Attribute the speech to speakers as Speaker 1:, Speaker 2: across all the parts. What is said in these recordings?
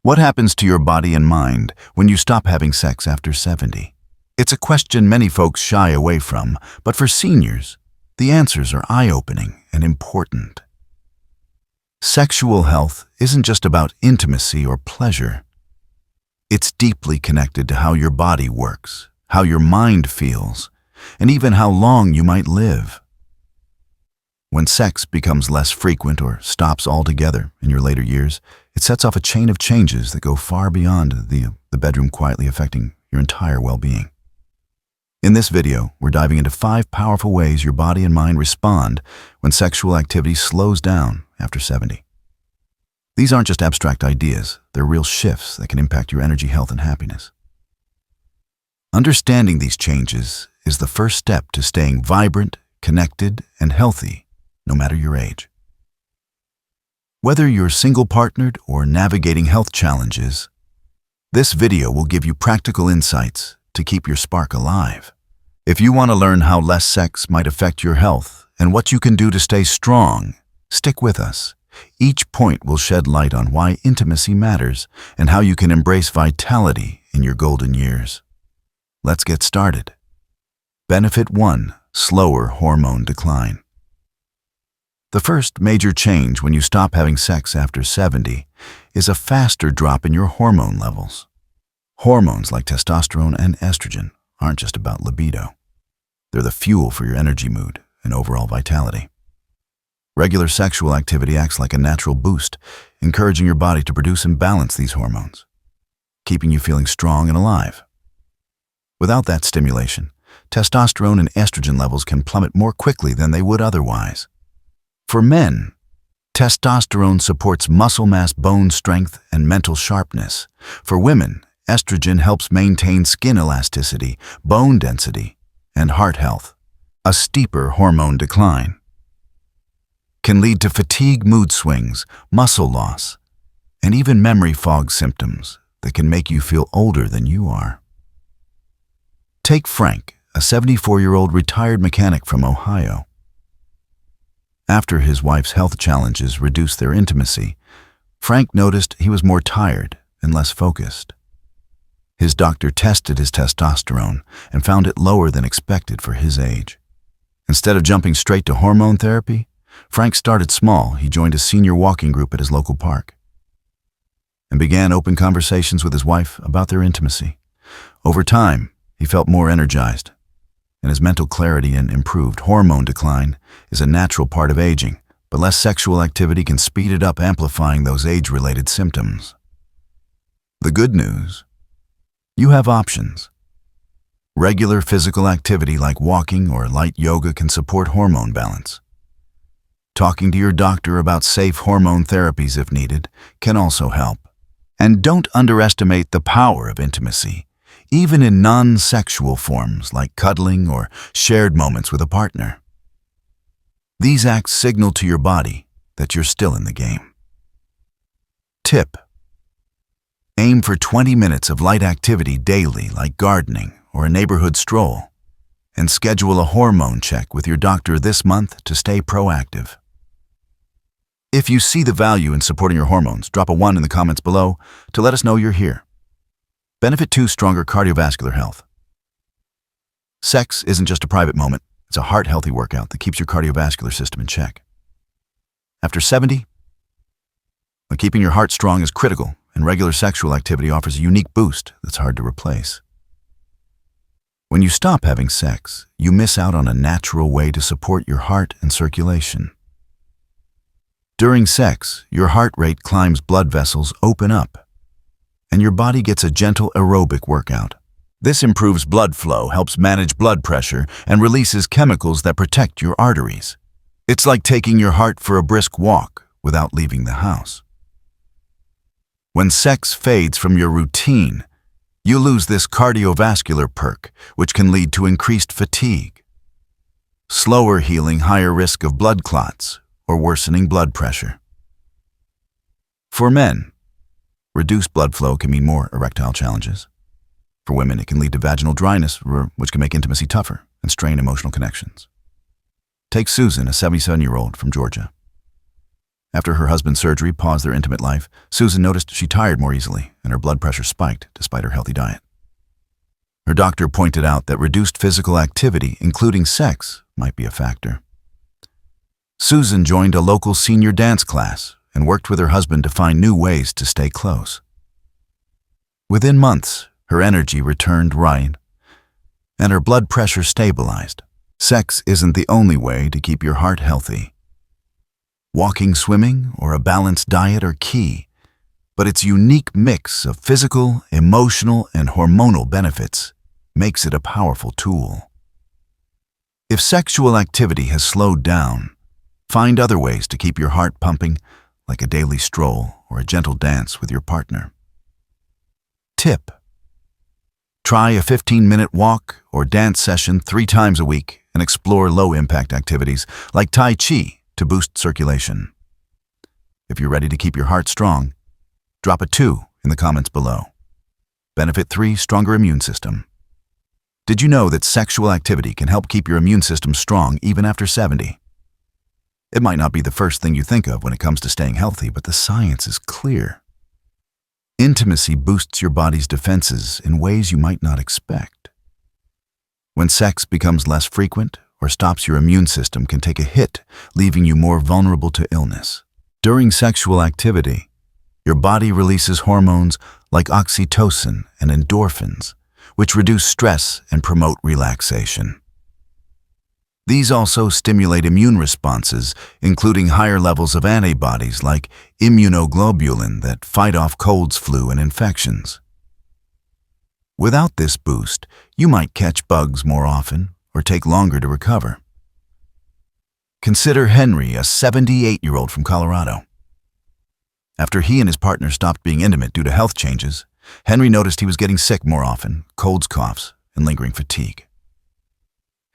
Speaker 1: What happens to your body and mind when you stop having sex after 70? It's a question many folks shy away from, but for seniors, the answers are eye-opening and important. Sexual health isn't just about intimacy or pleasure. It's deeply connected to how your body works, how your mind feels, and even how long you might live. When sex becomes less frequent or stops altogether in your later years, it sets off a chain of changes that go far beyond the bedroom, quietly affecting your entire well-being. In this video, we're diving into 5 powerful ways your body and mind respond when sexual activity slows down after 70. These aren't just abstract ideas, they're real shifts that can impact your energy, health, and happiness. Understanding these changes is the first step to staying vibrant, connected, and healthy, no matter your age. Whether you're single-partnered or navigating health challenges, this video will give you practical insights to keep your spark alive. If you want to learn how less sex might affect your health and what you can do to stay strong, stick with us. Each point will shed light on why intimacy matters and how you can embrace vitality in your golden years. Let's get started. Benefit 1: slower hormone decline. The first major change when you stop having sex after 70 is a faster drop in your hormone levels. Hormones like testosterone and estrogen aren't just about libido. They're the fuel for your energy, mood, and overall vitality. Regular sexual activity acts like a natural boost, encouraging your body to produce and balance these hormones, keeping you feeling strong and alive. Without that stimulation, testosterone and estrogen levels can plummet more quickly than they would otherwise. For men, testosterone supports muscle mass, bone strength, and mental sharpness. For women, estrogen helps maintain skin elasticity, bone density, and heart health. A steeper hormone decline can lead to fatigue, mood swings, muscle loss, and even memory fog symptoms that can make you feel older than you are. Take Frank, a 74-year-old retired mechanic from Ohio. After his wife's health challenges reduced their intimacy, Frank noticed he was more tired and less focused. His doctor tested his testosterone and found it lower than expected for his age. Instead of jumping straight to hormone therapy, Frank started small. He joined a senior walking group at his local park and began open conversations with his wife about their intimacy. Over time, he felt more energized, and his mental clarity and improved. Hormone decline is a natural part of aging, but less sexual activity can speed it up, amplifying those age-related symptoms. The good news: you have options. Regular physical activity like walking or light yoga can support hormone balance. Talking to your doctor about safe hormone therapies if needed can also help. And don't underestimate the power of intimacy, even in non-sexual forms like cuddling or shared moments with a partner. These acts signal to your body that you're still in the game. Tip: aim for 20 minutes of light activity daily, like gardening or a neighborhood stroll, and schedule a hormone check with your doctor this month to stay proactive. If you see the value in supporting your hormones, drop a 1 in the comments below to let us know you're here. Benefit 2: stronger cardiovascular health. Sex isn't just a private moment, it's a heart-healthy workout that keeps your cardiovascular system in check. After 70, keeping your heart strong is critical, and regular sexual activity offers a unique boost that's hard to replace. When you stop having sex, you miss out on a natural way to support your heart and circulation. During sex, your heart rate climbs, blood vessels open up, and your body gets a gentle aerobic workout. This improves blood flow, helps manage blood pressure, and releases chemicals that protect your arteries. It's like taking your heart for a brisk walk without leaving the house. When sex fades from your routine, you lose this cardiovascular perk, which can lead to increased fatigue, slower healing, higher risk of blood clots, or worsening blood pressure. For men, reduced blood flow can mean more erectile challenges. For women, it can lead to vaginal dryness, which can make intimacy tougher and strain emotional connections. Take Susan, a 77-year-old from Georgia. After her husband's surgery paused their intimate life, Susan noticed she tired more easily and her blood pressure spiked despite her healthy diet. Her doctor pointed out that reduced physical activity, including sex, might be a factor. Susan joined a local senior dance class and worked with her husband to find new ways to stay close. Within months, her energy returned right, and her blood pressure stabilized. Sex isn't the only way to keep your heart healthy. Walking, swimming, or a balanced diet are key, but its unique mix of physical, emotional, and hormonal benefits makes it a powerful tool. If sexual activity has slowed down, find other ways to keep your heart pumping, like a daily stroll or a gentle dance with your partner. Tip: try a 15-minute walk or dance session 3 times a week and explore low-impact activities like Tai Chi to boost circulation. If you're ready to keep your heart strong, drop a 2 in the comments below. Benefit 3: stronger immune system. Did you know that sexual activity can help keep your immune system strong even after 70? It might not be the first thing you think of when it comes to staying healthy, but the science is clear. Intimacy boosts your body's defenses in ways you might not expect. When sex becomes less frequent or stops, your immune system can take a hit, leaving you more vulnerable to illness. During sexual activity, your body releases hormones like oxytocin and endorphins, which reduce stress and promote relaxation. These also stimulate immune responses, including higher levels of antibodies like immunoglobulin that fight off colds, flu, and infections. Without this boost, you might catch bugs more often or take longer to recover. Consider Henry, a 78-year-old from Colorado. After he and his partner stopped being intimate due to health changes, Henry noticed he was getting sick more often, colds, coughs, and lingering fatigue.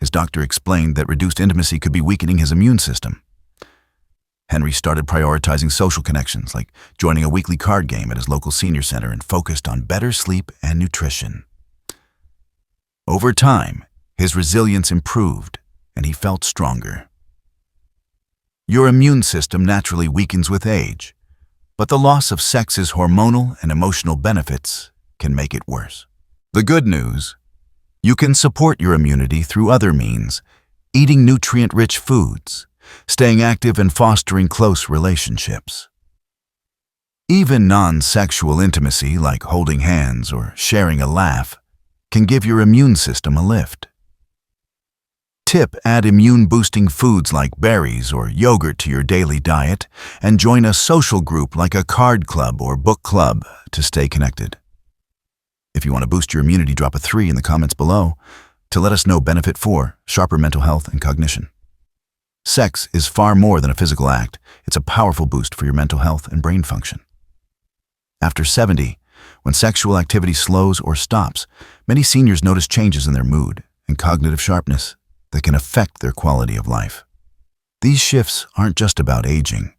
Speaker 1: His doctor explained that reduced intimacy could be weakening his immune system. Henry started prioritizing social connections, like joining a weekly card game at his local senior center, and focused on better sleep and nutrition. Over time, his resilience improved, and he felt stronger. Your immune system naturally weakens with age, but the loss of sex's hormonal and emotional benefits can make it worse. The good news: you can support your immunity through other means, eating nutrient-rich foods, staying active, and fostering close relationships. Even non-sexual intimacy, like holding hands or sharing a laugh, can give your immune system a lift. Tip: add immune-boosting foods like berries or yogurt to your daily diet, and join a social group like a card club or book club to stay connected. If you want to boost your immunity, drop a 3 in the comments below to let us know. Benefit 4: sharper mental health and cognition. Sex is far more than a physical act. It's a powerful boost for your mental health and brain function. After 70, when sexual activity slows or stops, many seniors notice changes in their mood and cognitive sharpness that can affect their quality of life. These shifts aren't just about aging.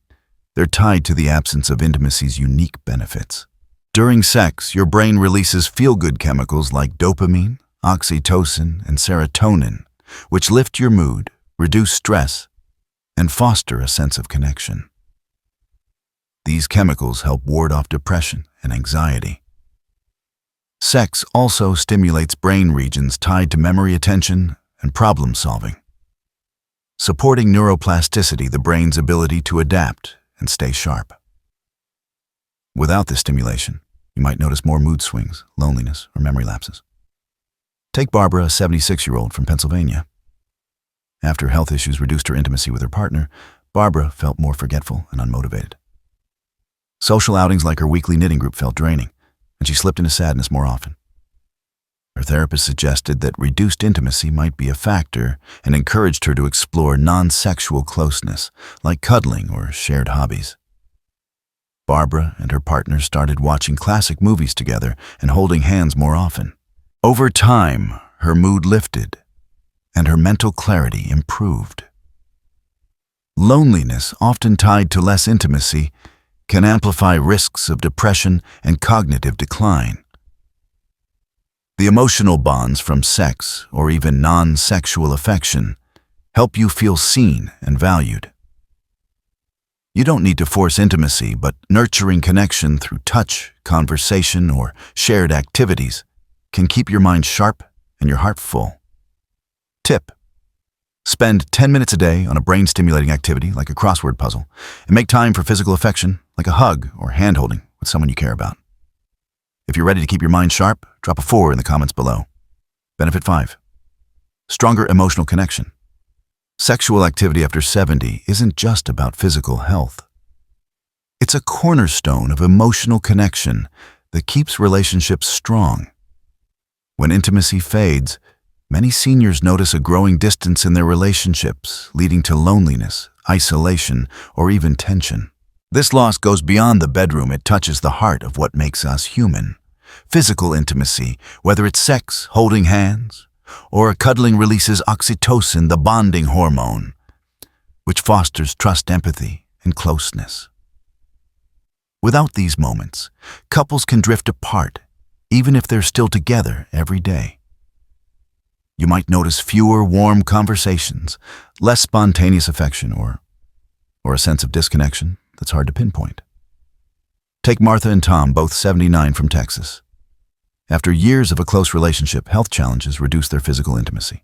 Speaker 1: They're tied to the absence of intimacy's unique benefits. During sex, your brain releases feel-good chemicals like dopamine, oxytocin, and serotonin, which lift your mood, reduce stress, and foster a sense of connection. These chemicals help ward off depression and anxiety. Sex also stimulates brain regions tied to memory, attention, and problem-solving, supporting neuroplasticity, the brain's ability to adapt and stay sharp. Without this stimulation, you might notice more mood swings, loneliness, or memory lapses. Take Barbara, a 76-year-old from Pennsylvania. After health issues reduced her intimacy with her partner, Barbara felt more forgetful and unmotivated. Social outings like her weekly knitting group felt draining, and she slipped into sadness more often. Her therapist suggested that reduced intimacy might be a factor and encouraged her to explore non-sexual closeness, like cuddling or shared hobbies. Barbara and her partner started watching classic movies together and holding hands more often. Over time, her mood lifted and her mental clarity improved. Loneliness, often tied to less intimacy, can amplify risks of depression and cognitive decline. The emotional bonds from sex or even non-sexual affection help you feel seen and valued. You don't need to force intimacy, but nurturing connection through touch, conversation, or shared activities can keep your mind sharp and your heart full. Tip: spend 10 minutes a day on a brain-stimulating activity like a crossword puzzle, and make time for physical affection like a hug or hand-holding with someone you care about. If you're ready to keep your mind sharp, drop a 4 in the comments below. Benefit 5: stronger emotional connection. Sexual activity after 70 isn't just about physical health. It's a cornerstone of emotional connection that keeps relationships strong. When intimacy fades, many seniors notice a growing distance in their relationships, leading to loneliness, isolation, or even tension. This loss goes beyond the bedroom. It touches the heart of what makes us human. Physical intimacy, whether it's sex, holding hands, or a cuddling, releases oxytocin, the bonding hormone, which fosters trust, empathy, and closeness. Without these moments, couples can drift apart, even if they're still together every day. You might notice fewer warm conversations, less spontaneous affection, or a sense of disconnection that's hard to pinpoint. Take Martha and Tom, both 79, from Texas. After years of a close relationship, health challenges reduced their physical intimacy.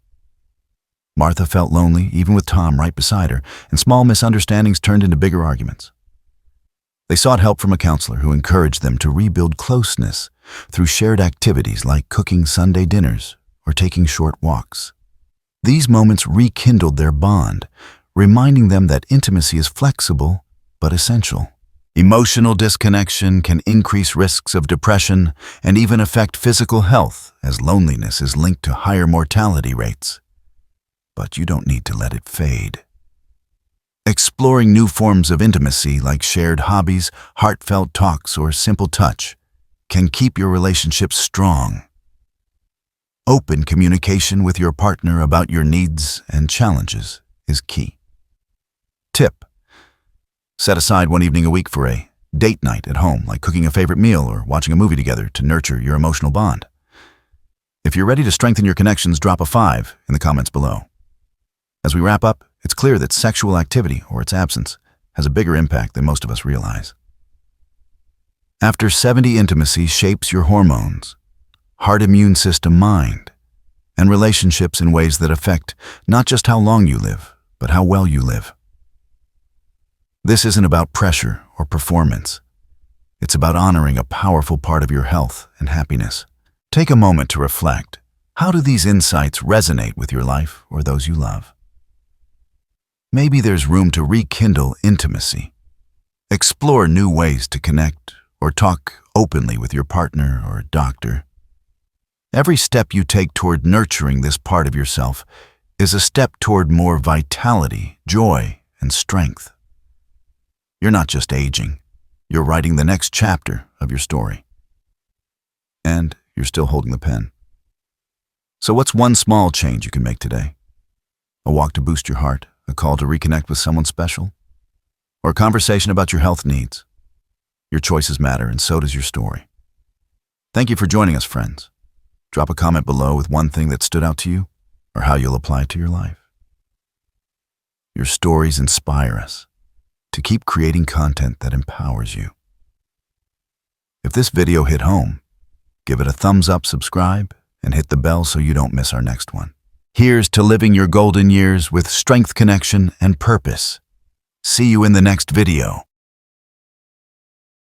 Speaker 1: Martha felt lonely, even with Tom right beside her, and small misunderstandings turned into bigger arguments. They sought help from a counselor who encouraged them to rebuild closeness through shared activities like cooking Sunday dinners or taking short walks. These moments rekindled their bond, reminding them that intimacy is flexible but essential. Emotional disconnection can increase risks of depression and even affect physical health, as loneliness is linked to higher mortality rates. But you don't need to let it fade. Exploring new forms of intimacy like shared hobbies, heartfelt talks, or simple touch can keep your relationship strong. Open communication with your partner about your needs and challenges is key. Tip: set aside one evening a week for a date night at home, like cooking a favorite meal or watching a movie together, to nurture your emotional bond. If you're ready to strengthen your connections, drop a 5 in the comments below. As we wrap up, it's clear that sexual activity, or its absence, has a bigger impact than most of us realize. After 70, intimacy shapes your hormones, heart, immune system, mind, and relationships in ways that affect not just how long you live, but how well you live. This isn't about pressure or performance. It's about honoring a powerful part of your health and happiness. Take a moment to reflect. How do these insights resonate with your life or those you love? Maybe there's room to rekindle intimacy. Explore new ways to connect or talk openly with your partner or doctor. Every step you take toward nurturing this part of yourself is a step toward more vitality, joy, and strength. You're not just aging, you're writing the next chapter of your story. And you're still holding the pen. So what's one small change you can make today? A walk to boost your heart, a call to reconnect with someone special, or a conversation about your health needs? Your choices matter, and so does your story. Thank you for joining us, friends. Drop a comment below with one thing that stood out to you, or how you'll apply it to your life. Your stories inspire us to keep creating content that empowers you. If this video hit home, give it a thumbs up, subscribe, and hit the bell so you don't miss our next one. Here's to living your golden years with strength, connection, and purpose. See you in the next video.